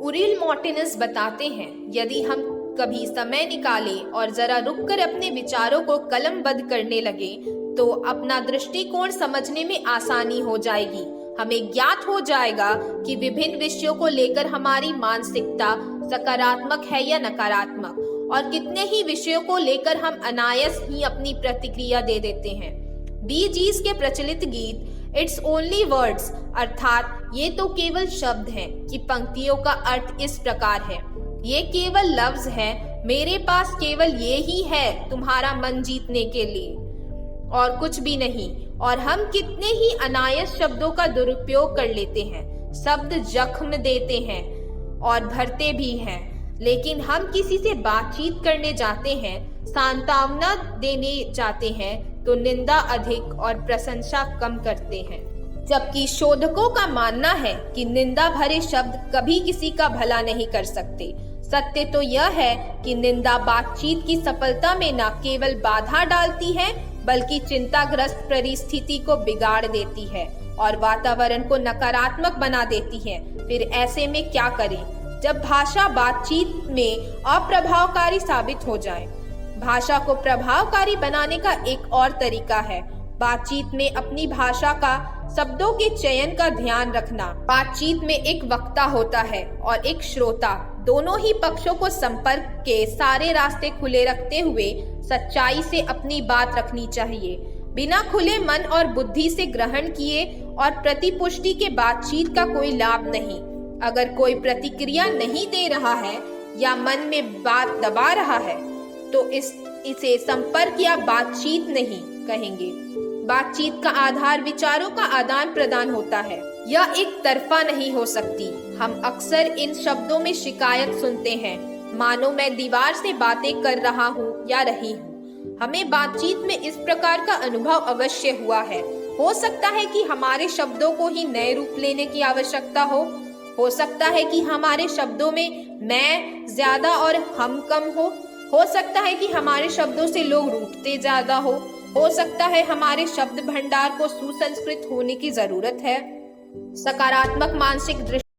उरिल मॉर्टिनस बताते हैं, यदि हम कभी समय निकालें और जरा रुककर अपने विचारों को कलमबद्ध करने लगे तो अपना दृष्टिकोण समझने में आसानी हो जाएगी। हमें ज्ञात हो जाएगा कि विभिन्न विषयों को लेकर हमारी मानसिकता सकारात्मक है या नकारात्मक, और कितने ही विषयों को लेकर हम अनायास ही अपनी प्रतिक्रिया दे देते हैं। बी जीज के प्रचलित गीत इट्स ओनली वर्ड्स अर्थात ये तो केवल शब्द हैं की पंक्तियों का अर्थ इस प्रकार है, ये केवल लफ्ज है, मेरे पास केवल ये ही है तुम्हारा मन जीतने के लिए और कुछ भी नहीं। और हम कितने ही अनायास शब्दों का दुरुपयोग कर लेते हैं, शब्द जख्म देते हैं और भरते भी हैं। लेकिन हम किसी से बातचीत करने जाते हैं, सांत्वना देने जाते हैं तो निंदा अधिक और प्रशंसा कम करते हैं। जबकि शोधकों का मानना है कि निंदा भरे शब्द कभी किसी का भला नहीं कर सकते। सत्य तो यह है कि निंदा बातचीत की सफलता में न केवल बाधा डालती है बल्कि चिंताग्रस्त परिस्थिति को बिगाड़ देती है और वातावरण को नकारात्मक बना देती है। फिर ऐसे में क्या करें जब भाषा बातचीत में अप्रभावकारी साबित हो जाए? भाषा को प्रभावकारी बनाने का एक और तरीका है बातचीत में अपनी भाषा का शब्दों के चयन का ध्यान रखना। बातचीत में एक वक्ता होता है और एक श्रोता, दोनों ही पक्षों को संपर्क के सारे रास्ते खुले रखते हुए सच्चाई से अपनी बात रखनी चाहिए। बिना खुले मन और बुद्धि से ग्रहण किए और प्रतिपुष्टि के बातचीत का कोई लाभ नहीं। अगर कोई प्रतिक्रिया नहीं दे रहा है या मन में बात दबा रहा है तो इसे संपर्क या बातचीत नहीं कहेंगे। बातचीत का आधार विचारों का आदान प्रदान होता है, यह एक तरफा नहीं हो सकती। हम अक्सर इन शब्दों में शिकायत सुनते हैं, मानो मैं दीवार से बातें कर रहा हूँ या रही हूँ। हमें बातचीत में इस प्रकार का अनुभव अवश्य हुआ है। हो सकता है कि हमारे शब्दों को ही नए रूप लेने की आवश्यकता हो सकता है कि हमारे शब्दों में मैं ज्यादा और हम कम हो सकता है कि हमारे शब्दों से लोग रूठते ज्यादा हो सकता है हमारे शब्द भंडार को सुसंस्कृत होने की जरूरत है। सकारात्मक मानसिक दृष्टि